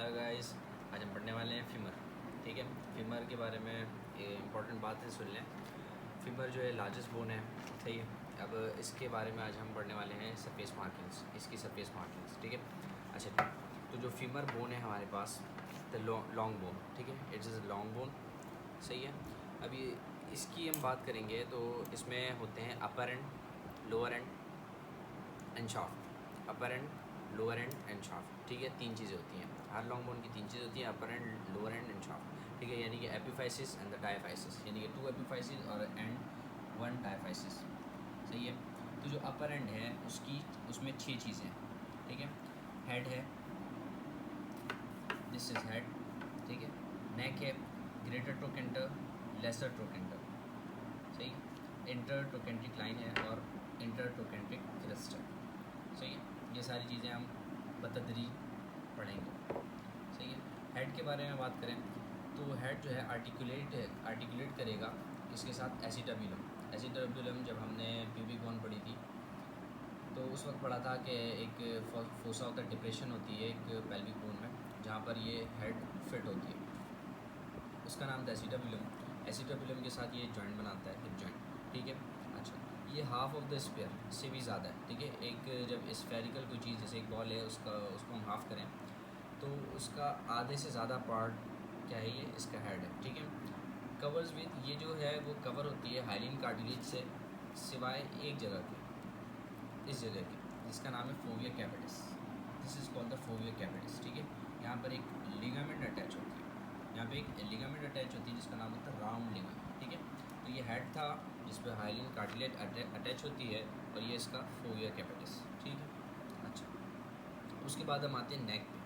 Guys, आज हम पढ़ने वाले हैं फीमर। ठीक है, फीमर के बारे में इम्पोर्टेंट बात है, सुन लें। फीमर जो है लार्जेस्ट बोन है, सही है। अब इसके बारे में आज हम पढ़ने वाले हैं सरफेस मार्किंग्स, इसकी सरफेस मार्किंग्स। ठीक है, अच्छा, तो जो फीमर बोन है हमारे पास, द लॉन्ग बोन, ठीक है, इट्स इज़ लॉन्ग बोन, सही है। अभी इसकी हम बात करेंगे तो इसमें होते हैं upper end, lower end shaft. Upper end, lower end shaft, ठीक है। तीन चीज़ें होती हैं, हर लॉन्ग बोन की तीन चीज़ें होती हैं, upper end, lower end shaft, ठीक है। यानी कि एपिफाइसिस एंड द डायफाइसिस, यानी कि 2 एपिफाइसिस और एंड 1 डायफाइसिस, सही है। तो जो अपर एंड है उसमें 6 चीज़ें हैं, ठीक है। हेड है, दिस इज हेड, ठीक है। नेक है, ग्रेटर ट्रोकेंटर, लेसर ट्रोकेंटर, सही है। इंटर ट्रोकेंट्रिक लाइन है और इंटर ट्रोकेंट्रिक क्रेस्ट है, सही है। ये सारी चीज़ें हम बतदरीज पढ़ेंगे, सही है। हेड के बारे में बात करें तो हेड जो है आर्टिकुलेट करेगा इसके साथ एसिटाबुलम। एसिटाबुलम जब हमने प्यूबिक बोन पढ़ी थी तो उस वक्त पढ़ा था कि एक फोसा होता है, डिप्रेशन होती है एक पेल्विक बोन में, जहाँ पर ये हेड फिट होती है, उसका नाम था एसिटाबुलम। एसिटाबुलम के साथ ये जॉइंट बनाता है, हिप जॉइंट, ठीक है। अच्छा, ये हाफ ऑफ द स्पेयर से भी ज़्यादा है, ठीक है। एक जब स्फेरिकल कोई चीज़ जैसे एक बॉल है उसको हम हाफ़ करें तो उसका आधे से ज़्यादा पार्ट क्या है, ये इसका हेड है, ठीक है। कवर्स विद, ये जो है वो कवर होती है हाइलिन कार्टिलेज से, सिवाय एक जगह के, इस जगह के, जिसका नाम है fovea capitis. This is called the fovea capitis, ठीक है। यहाँ पर एक लिगामेंट अटैच होती है, यहाँ पे एक लिगामेंट अटैच होती है जिसका नाम होता है राउंड लिगामेंट, ठीक है। तो ये हेड था जिस पर हाइलिन कार्टिलेज अटैच होती है और ये इसका फोविया कैपिटस, ठीक है। अच्छा, उसके बाद हम आते हैं नेक पे,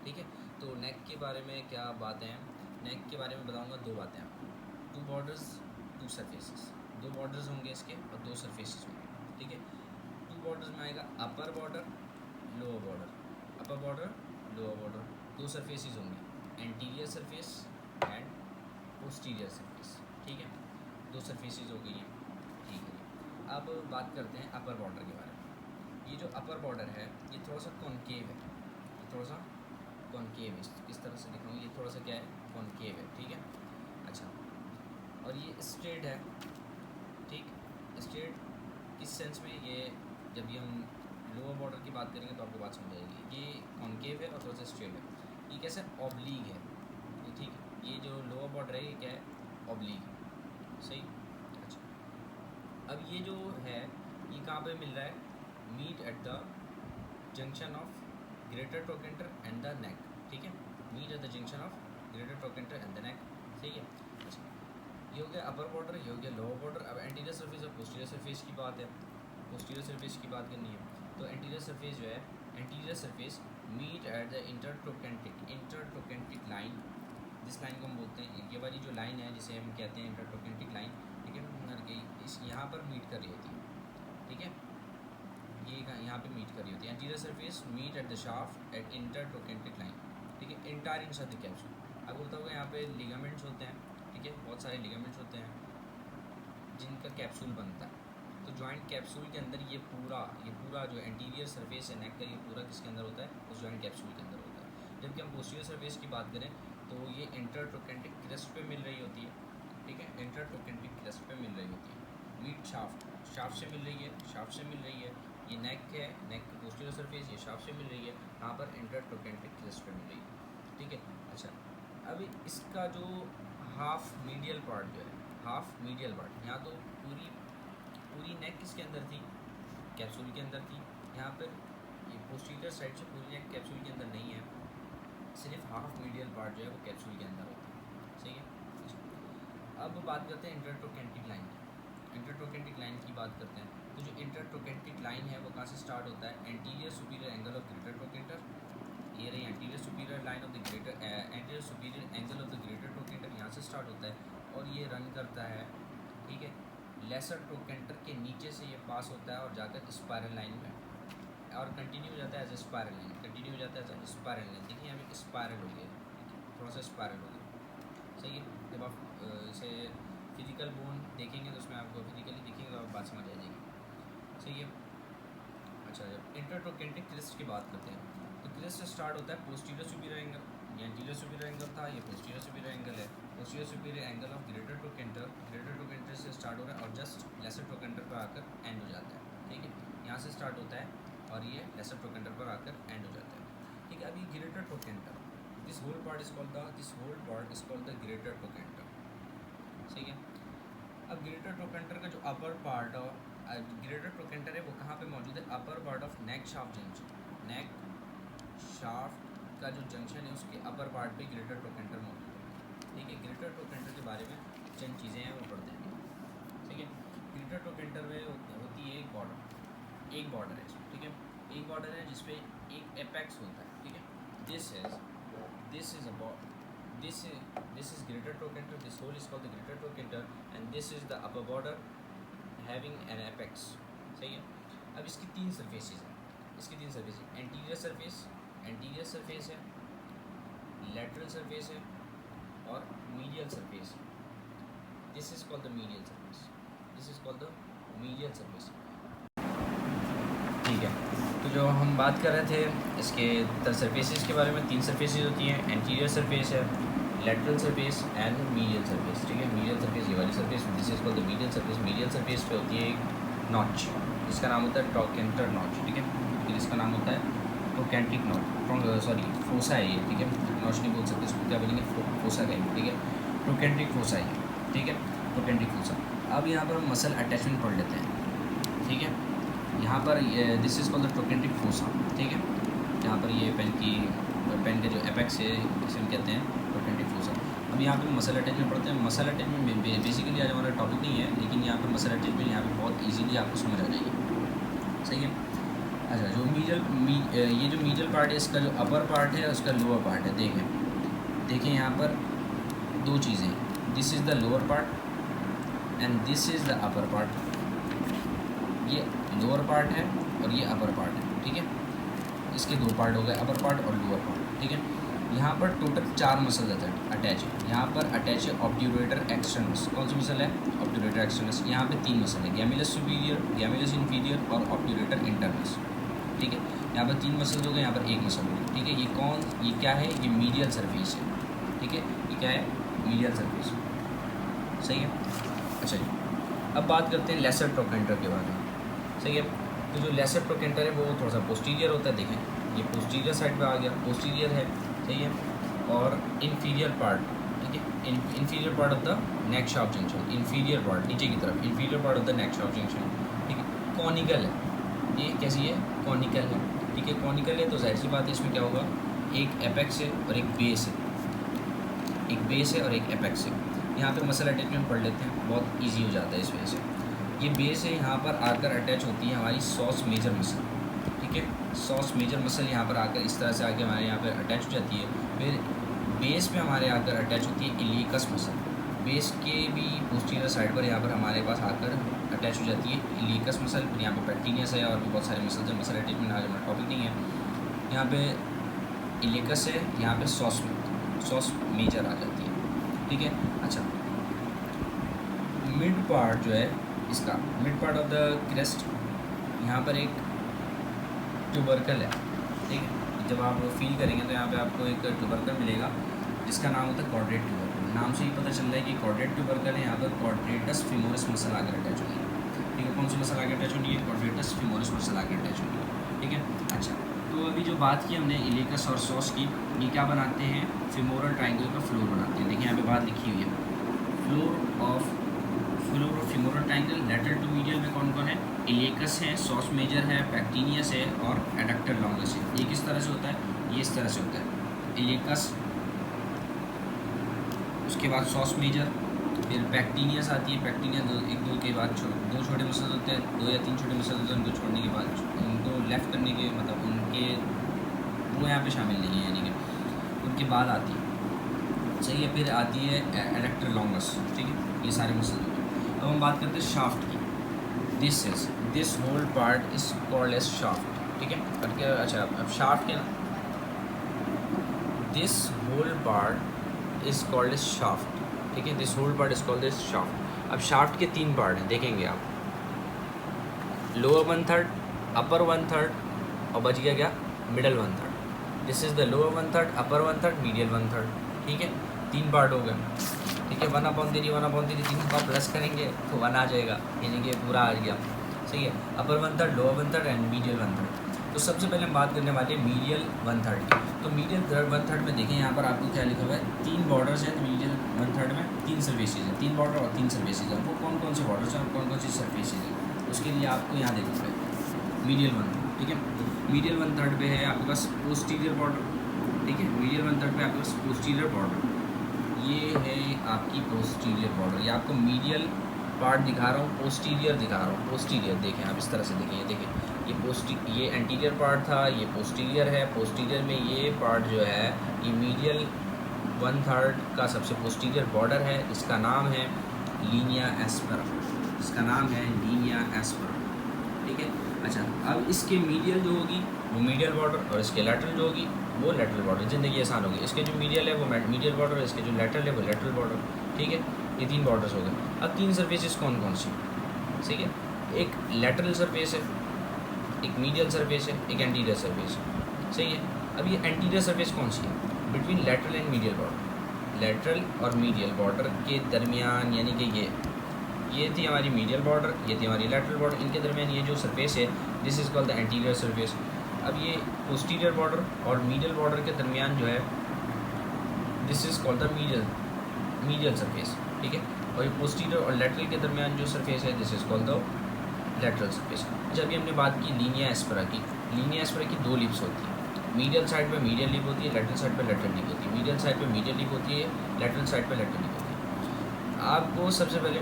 ठीक है। तो नेक के बारे में क्या बातें हैं, नेक के बारे में बताऊंगा 2 बातें आपको। 2 बॉर्डर्स 2 सरफेसेस, 2 बॉर्डर्स होंगे इसके और 2 सरफेसेस होंगे, ठीक है। 2 बॉर्डर्स में आएगा upper border, lower border, upper border, lower border. 2 surfaces होंगी, anterior surface and posterior surface, ठीक है। 2 सरफेसेस हो गई हैं, ठीक है। अब बात करते हैं अपर बॉर्डर के बारे में। ये जो अपर बॉर्डर है ये थोड़ा सा कॉनकेव है, ये थोड़ा सा कॉनकेव है, किस तरह से दिखाऊँ, ये थोड़ा सा क्या है, कॉनकेव है, ठीक है। अच्छा, और ये स्ट्रेट है, ठीक। स्ट्रेट किस सेंस में, ये जब ये हम लोअर बॉर्डर की बात करेंगे तो आपको बात समझ आएगी। ये कॉनकेव है और थोड़ा सा स्ट्रेट है, ये कैसे ऑब्लीग है, ये ठीक है। ये जो लोअर बॉर्डर है ये क्या है, ऑब्लीग है, सही। अच्छा, अब ये जो है ये कहाँ पे मिल रहा है, meet at the junction of greater trochanter and the neck, ठीक है। Meet at the junction of greater trochanter and the neck, सही है। अच्छा, ये हो गया अपर बॉर्डर, ये हो गया लोअर बॉर्डर। अब एंटीरियर सरफेस और पोस्टीरियर सरफेस की बात है, पोस्टीरियर सरफेस की बात करनी है तो एंटीरियर सरफेस जो है, anterior surface meet at the intertrochanteric line, जिस लाइन को हम बोलते हैं, ये वाली जो लाइन है जिसे हम कहते हैं इंटरट्रोकेंटिक लाइन, ठीक है। इस यहाँ पर मीट कर रही होती है, ठीक है। ये यहाँ पे मीट कर रही होती है। Anterior surface meet at the shaft at intertrochanteric line, ठीक है। Entire inside the capsule. अब बोलता हुआ यहाँ पे लिगामेंट्स होते हैं, ठीक है, बहुत सारे लिगामेंट्स होते हैं जिनका कैप्सूल बनता है। तो जॉइंट कैप्सूल के अंदर ये पूरा जो एंटीरियर सरफेस है नेक का, ये पूरा किसके अंदर होता है, उस जॉइंट कैप्सूल के अंदर होता है। जबकि हम पोस्टीरियर सरफेस की बात करें तो ये इंटरट्रोकेंटिक क्रेस्ट पे मिल रही होती है, ठीक है। इंटरट्रोकेंटिक क्रेस्ट पे मिल रही होती है। मीट शाफ्ट से मिल रही है, शाफ्ट से मिल रही है। ये नेक है, नेक की पोस्टीरियर सरफेस, ये शाफ्ट से मिल रही है, यहाँ पर इंटरट्रोकेंटिक क्रेस्ट पे मिल रही है, ठीक है। अच्छा, अब इसका जो हाफ मीडियल पार्ट जो है, हाफ मीडियल पार्ट, यहाँ तो पूरी नेक किसके अंदर थी, कैप्सूल के अंदर थी। यहाँ पर ये पोस्टीरियर साइड से पूरी नेक कैप्सूल के अंदर नहीं है, सिर्फ हाफ मीडियल पार्ट जो है वो कैप्सूल के अंदर होता है, सही है। अब बात करते हैं इंटरट्रोकेंटिक लाइन की। इंटरट्रोकेंटिक लाइन की बात करते हैं तो जो इंटरट्रोकेंटिक लाइन है वो कहाँ से स्टार्ट होता है, anterior superior angle of greater trochanter, ये रही anterior superior line of the greater, anterior superior angle of the greater trochanter, यहाँ से स्टार्ट होता है और ये रन करता है, ठीक है, लेसर ट्रोकेंटर के नीचे से ये पास होता है और जाकर स्पायरल लाइन में और कंटिन्यू हो जाता है as a spiral line, continue हो जाता है एज ए स्पायरल लाइन। देखिए यहाँ पे स्पायरल हो गया, थोड़ा सा स्पायरल हो गया, सही है। जब आप इसे फिजिकल बोन देखेंगे तो उसमें आपको फिजिकली देखेंगे तो आप बात समझ आ जाएगी, सही है। अच्छा, जब इंटरट्रोकेंटिक क्रिस्ट की बात करते हैं तो क्रिस्ट स्टार्ट होता है पोस्टीरियर सुपीरियर एंगल, ये एंटीरियर सुपीरियर एंगल था, ये पोस्टीरियर सुपीरियर एंगल है। Posterior superior angle of greater trochanter से स्टार्ट हो रहा है और जस्ट लेसर ट्रोकेंटर पर आकर एंड हो जाता है, ठीक है। यहाँ से स्टार्ट होता है और ये लेसर ट्रोकेंटर पर आकर एंड हो जाता है, ठीक है। अभी greater trochanter, this whole part is called the greater trochanter, ठीक है। अब ग्रेटर ट्रोकेंटर का जो अपर पार्ट और ग्रेटर ट्रोकेंटर है वो कहाँ पे मौजूद है? Upper part of neck shaft junction, neck shaft का जो जंक्शन है उसके अपर पार्ट पे ग्रेटर ट्रोकेंटर मौजूद है, ठीक है। ग्रेटर ट्रोकेंटर के बारे में चंद चीज़ें हैं वो पढ़ते हैं, ठीक है। ग्रेटर ट्रोकेंटर में होती है एक बॉर्डर है इसमें, ठीक है। एक बॉर्डर है जिसपे एक एपेक्स होता है, ठीक है। This is greater trochanter, this whole is called the greater trochanter and this is the upper border having an apex, सही है। अब इसकी तीन सरफेसेस हैं, एंटीरियर सरफेस है, लैटरल सरफेस है और मीडियल सरफेस है। This is called the medial surface, ठीक है। तो जो हम बात कर रहे थे इसके सरफेसेस के बारे में, तीन सरफेसेस होती हैं, एंटीरियर सरफेस है, lateral surface and medial surface, ठीक है। मीडियल सरफेस ये वाली surface, this is called the medial surface. Medial surface पे होती है एक नॉच, इसका नाम होता है ट्रोकेंटर नॉच, ठीक है। फिर इसका नाम होता है ट्रोकेंटिक नॉच, फोसा है ये, ठीक है। नॉच नहीं बोल सकते इसको, क्या बोलेंगे? फोसा कहेंगे, ठीक है। ट्रोकेंटिक फोसा है, ठीक है, ट्रोकेंटिक फोसा। अब यहाँ पर हम मसल अटैचमेंट पढ़ लेते हैं, ठीक है। यहाँ पर this is called the trochanteric fossa, ठीक है। यहाँ पर ये पेन के जो एपेक्स है जिसे हम कहते हैं ट्रोकेंटिक फोसा। अब यहाँ पे मसल अटैचमेंट पढ़ते हैं। मसल अटैचमेंट बेसिकली आज हमारा टॉपिक नहीं है, लेकिन यहाँ पर मसल अटैचमेंट यहाँ पे बहुत इजीली आपको समझ आ जाएगी, सही है। अच्छा, जो ये जो मीडियल पार्ट है इसका जो अपर पार्ट है उसका लोअर पार्ट है, देखें यहाँ पर दो चीज़ें, this is the lower part and this is the upper part. ये लोअर पार्ट है और ये अपर पार्ट है, ठीक है। इसके दो पार्ट हो गए, अपर पार्ट और लोअर पार्ट, ठीक है। यहाँ पर टोटल 4 मसल अटैच है। यहाँ पर अटैच है ऑब्ट्यूरेटर एक्सटर्नस, कौन सी मसल है? ऑब्ट्यूरेटर एक्सटर्नस। यहाँ पे 3 मसल है, गैमिलस सुपीरियर, गैमिलस इंफीरियर और ऑब्ट्यूरेटर इंटरनस, ठीक है। यहाँ पर 3 मसल हो गए, यहाँ पर 1 मसल हो गई, ठीक है। ये क्या है? ये मीडियल सरफेस है, ठीक है। ये क्या है? मीडियल सरफेस, सही है। अच्छा जी, अब बात करते हैं लेसर ट्रोकेंटर के बारे में, सही है। तो जो लेसर ट्रोकेंटर है वो थोड़ा सा पोस्टीरियर होता है, देखें ये पोस्टीरियर साइड पे आ गया, पोस्टीरियर है, सही है। और इन्फीरियर पार्ट, ठीक है, inferior part of the neck shaft junction, inferior part नीचे की तरफ, inferior part of the neck shaft junction, ठीक है। कॉनिकल है, ये कैसी है? कॉनिकल है, ठीक है। कॉनिकल है तो जाहिर सी बात है इसमें क्या होगा? एक एपेक्स है और एक बेस है, एक बेस है और एक एपेक्स है। यहाँ पे मसल अटैचमेंट पढ़ लेते हैं, बहुत ईजी हो जाता है इस वजह से। ये बेस है, यहाँ पर आकर अटैच होती है हमारी सॉस मेजर मसल, ठीक है। सॉस मेजर मसल यहाँ पर आकर इस तरह से आके हमारे यहाँ पर अटैच हो जाती है। फिर बेस पे हमारे आकर अटैच होती है इलियकस मसल, बेस के भी पोस्टीरियर साइड पर यहाँ पर हमारे पास आकर अटैच हो जाती है इलियकस मसल। फिर यहाँ पे पेक्टिनियस है और भी बहुत सारे मसल है। मसल अटैचमेंट आज हमारा टॉपिक नहीं है। यहाँ पे इलियकस है, यहाँ पे सॉस मेजर आ जाती है, ठीक है। अच्छा, मिड पार्ट जो है इसका, mid part of the crest, यहाँ पर एक ट्यूबरकल है, ठीक है। जब आप फील करेंगे तो यहाँ पे आपको एक ट्यूबरकल मिलेगा जिसका नाम होता है कॉर्डेट ट्यूबरकल। नाम से ही पता चल रहा है कि कॉर्डेट ट्यूबरकल है। यहाँ पर कॉर्डेटस फीमोरस मसल आकर अटैच होगी, ठीक है। कौन सी मसल आकर अटैच होगी है? कॉर्डेटस फीमोरस मसल आकर अटैच होगी, ठीक है। अच्छा, तो अभी जो बात की हमने इलियकस और सॉस की, ये क्या बनाते हैं? फिमोरल ट्राइंगल का फ्लोर बनाते हैं। देखिए यहाँ पे बात लिखी हुई है, floor of femoral triangle. Lateral to medial में कौन कौन है? इलियकस है, सॉस मेजर है, पेक्टिनियस है और एडक्टर लॉन्गस है। ये किस तरह से होता है? ये इस तरह से होता है, इलियकस, उसके बाद सॉस मेजर, फिर पेक्टिनियस आती है। पेक्टिनियस एक दो के बाद दो छोटे मसल होते हैं, 2 या 3 छोटे मसल होते हैं। उनको छोड़ने के बाद उनको लेफ़्ट करने के मतलब उनके वो यहाँ पे शामिल नहीं है, यानी कि उनके बाद आती है, सही है। फिर आती है एडक्टर लॉन्गस, ठीक है। ये सारे मसल होते हैं। अब हम बात करते हैं शाफ्ट की। This whole part is called as shaft, ठीक है। करके अच्छा, अब शाफ्ट के this whole part is called as shaft, ठीक है। This whole part is called as shaft. अब शाफ्ट के 3 पार्ट हैं, देखेंगे आप, लोअर 1/3, अपर 1/3 और बच गया क्या? Middle 1/3, this is the lower one third, upper one third, medial one third, ठीक है। 3 पार्ट हो गए, ठीक है। 1/3 1/3 3 का प्लस करेंगे तो 1 आ जाएगा, यानी कि पूरा आ गया, सही है। Upper one third, lower one third and medial one third. तो सबसे पहले हम बात करने वाले हैं मीडियल वन थर्ड की। तो मीडियल वन थर्ड में देखें यहाँ पर आपको क्या लिखा हुआ है, 3 बॉर्डर्स हैं। तो मीडियल वन थर्ड में 3 सर्फेसेज हैं, 3 बॉर्डर और 3 सर्फेसेज हैं। वो कौन कौन से बॉर्डर्स हैं और कौन कौन सी सर्फेसेज हैं, उसके लिए आपको यहाँ देखना है मीडियल वन थर्ड, ठीक है। मीडियल वन थर्ड पे है आपके पास पोस्टीरियर बॉर्डर, ठीक है। मीडियल वन थर्ड पे आपके पास पोस्टीरियर बॉर्डर, ये है आपकी पोस्टीरियर बॉर्डर। ये आपको मीडियल पार्ट दिखा रहा हूँ, पोस्टीरियर दिखा रहा हूँ। पोस्टीरियर देखें आप इस तरह से देखें, ये देखें, ये एंटीरियर पार्ट था, ये पोस्टीरियर है। पोस्टीरियर में ये पार्ट जो है ये मीडियल वन थर्ड का सबसे पोस्टीरियर बॉर्डर है। इसका नाम है लीनिया एस्पेरा, इसका नाम है लीनिया एस्पेरा, ठीक है। अच्छा, अब इसके मीडियल जो होगी वो मीडियल बॉर्डर और इसके लैटरल जो होगी वो लैटरल बॉर्डर। ज़िंदगी आसान होगी। इसके जो मीडियल है वो मीडियल बॉर्डर, इसके जो लैटरल है वो लैटरल बॉर्डर, ठीक है। ये 3 बॉर्डर्स हो गए। अब 3 सर्फेसेस कौन कौन सी, ठीक है। एक लैटरल सरफेस है, एक मीडियल सरफेस है, एक एंटीरियर सरफेस है, सही है। अब ये एंटीरियर सरफेस कौन सी है, between lateral and medial border. Lateral और मीडियल बॉर्डर के दरमियान, यानी कि ये थी हमारी मीडियल बॉर्डर, ये थी हमारी लैटरल बॉर्डर, इनके दरमियान ये जो सरफेस है this is called the anterior surface. अब ये पोस्टीरियर बॉर्डर और मीडियल बॉर्डर के दरमियान जो है this is called the medial surface, ठीक है। और ये पोस्टीरियर और लैटरल के दरमियान जो सरफेस है this is called the lateral surface. अच्छा, अभी हमने बात की लीनिया एस्पेरा की। लीनिया एस्पेरा की 2 लिप्स होती हैं। मीडियल साइड पे मीडियल लिप होती है, लैटरल साइड पे लैटरल लिप होती है। मीडियल साइड पे मीडियल लिप होती है, लैटरल साइड पे लैटरल लिप होती है। आपको सबसे पहले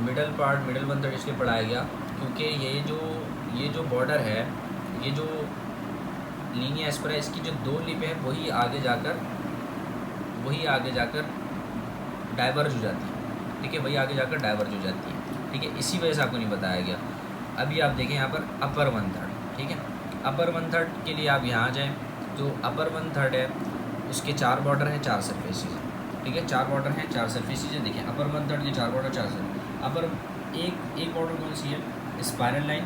middle part, middle one third इसलिए पढ़ाया गया क्योंकि ये जो बॉर्डर है, ये जो लीनिया एस्पेरा, इसकी जो 2 लिप है वही आगे जाकर डाइवर्ज हो जाती है, ठीक है। वही आगे जाकर डाइवर्ज हो जाती है, ठीक है। इसी वजह से आपको नहीं बताया गया। अभी आप देखें यहाँ पर अपर वन थर्ड, ठीक है। अपर वन थर्ड के लिए आप यहाँ आ जाएँ, जो अपर वन थर्ड है उसके 4 बॉर्डर हैं, 4 सरफेसेज, ठीक है। 4 बॉर्डर हैं, 4 सरफेसेज हैं। देखिए अपर वन थर्ड के 4 बॉर्डर, 4 सरफेस। अपर एक बॉर्डर कौन सी है, स्पायरल लाइन,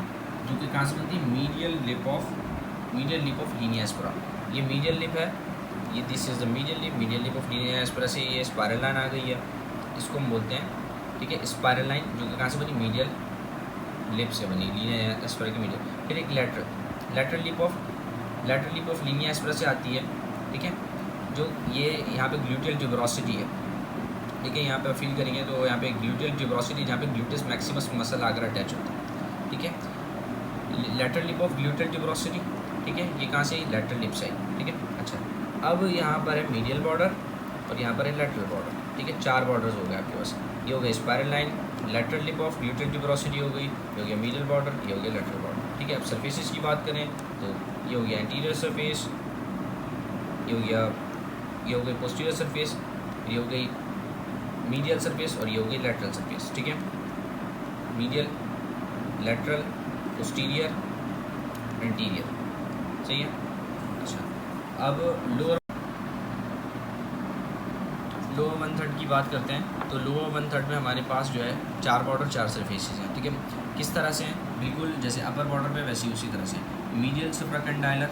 जो कि कहाँ से बनती है, medial lip of linea aspera. ये मीडियल लिप है, ये this is the medial lip of linea aspera से ये स्पायरल लाइन आ गई है, इसको हम बोलते हैं, ठीक है, स्पायरल लाइन, जो कि कहाँ से बनी, मीडियल लिप से बनी, लीनिया एस्पेरा की मीडियल। फिर एक lateral lip of linea aspera से आती है, ठीक है, जो ये यहाँ पे ग्लूटियल ट्यूबरोसिटी है, ठीक है। यहाँ पे फील करेंगे तो यहाँ पे ग्लूटियल ट्यूबरोसिटी, जहाँ पे ग्लूटियस मैक्सिमस मसल आकर अटैच होता है, ठीक है। Lateral lip of gluteal tuberosity, ठीक है, ये कहाँ से, लैटरल लिप से आई, ठीक है। अच्छा, अब यहाँ पर है मीडियल बॉर्डर और यहाँ पर है लैटरल बॉर्डर, ठीक है। 4 बॉर्डर्स हो गए आपके पास। ये हो गया spiral line, lateral lip of gluteal tuberosity हो गई, ये हो गया मीडियल बॉर्डर, ये हो गया लैटरल बॉर्डर, ठीक है। अब सरफेसेस की बात करें तो ये हो गया एंटीरियर सरफेस, ये हो गई पोस्टीरियर सरफेस, ये हो गई मीडियल सरफेस और ये हो गई लैटरल सरफेस, ठीक है। मीडियल, लैटरल, पोस्टीरियर, एंटीरियर, सही है। अच्छा, अब लोअर वन थर्ड की बात करते हैं। तो लोअर वन थर्ड में हमारे पास जो है 4 बॉर्डर, 4 सरफेसेस हैं, ठीक है। किस तरह से हैं, बिल्कुल जैसे अपर बॉर्डर पे वैसे ही उसी तरह से। मीडियल सुप्राकंडाइलर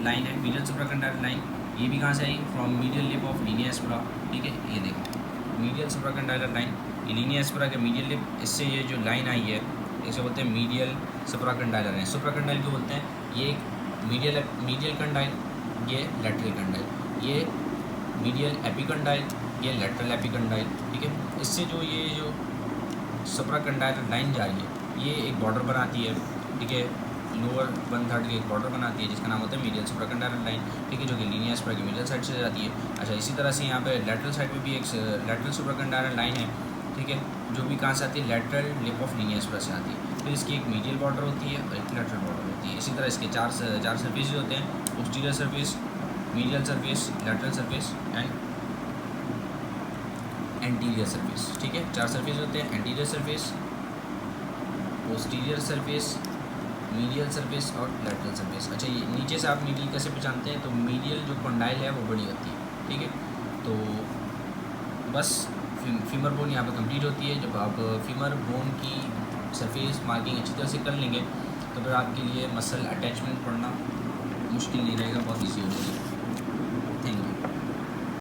लाइन है, मीडियल सुप्राकंडाइलर लाइन, ये भी कहाँ से आई, from medial lip of linea aspera, ठीक है। ये देखो मीडियल सुप्राकंडाइलर लाइन, ये लीनिया एस्पेरा का मीडियल लिप, इससे ये जो लाइन आई है इसे बोलते हैं मीडियल सुप्राकंडाइलर है। सुप्राकंडाइल को बोलते हैं, ये मीडियल कंडाइल, ये लैटरल कंडाइल, ये मीडियल एपिकंडाइल, ये लैटरल एपिकंडाइल, ठीक है। इससे जो सुप्राकंडाइलर लाइन जा रही है ये एक बॉर्डर बनाती है, ठीक है। लोअर वन थर्ड की एक बॉर्डर बनाती है जिसका नाम होता है मीडियल सुप्राकंडाइलर लाइन, ठीक है, जो कि लीनिया एस्पेरा की मीडियल साइड से जाती है। अच्छा, इसी तरह से यहाँ पे लैटरल साइड में भी एक लैटरल सुप्राकंडाइलर लाइन है, ठीक है, जो भी कहाँ से आती है, lateral lip of linea aspera से आती है। फिर इसकी एक मीडियल बॉर्डर होती है और एक लैटरल बॉर्डर होती है। इसी तरह इसके 4 सरफेसेज होते हैं, posterior surface, medial surface, lateral surface and anterior surface, ठीक है। 4 सरफेस होते हैं, anterior surface, posterior surface, medial surface और लैटरल सरफेस। अच्छा, ये नीचे से आप मीडियल कैसे पहचानते हैं, तो मीडियल जो कंडाइल है वो बड़ी होती है, ठीक है। तो बस फीमर बोन यहाँ पर कंप्लीट होती है। जब आप फीमर बोन की सरफेस मार्किंग अच्छी तरह से कर लेंगे तो फिर आपके लिए मसल अटैचमेंट पढ़ना मुश्किल नहीं रहेगा, बहुत ईजी हो जाएगी।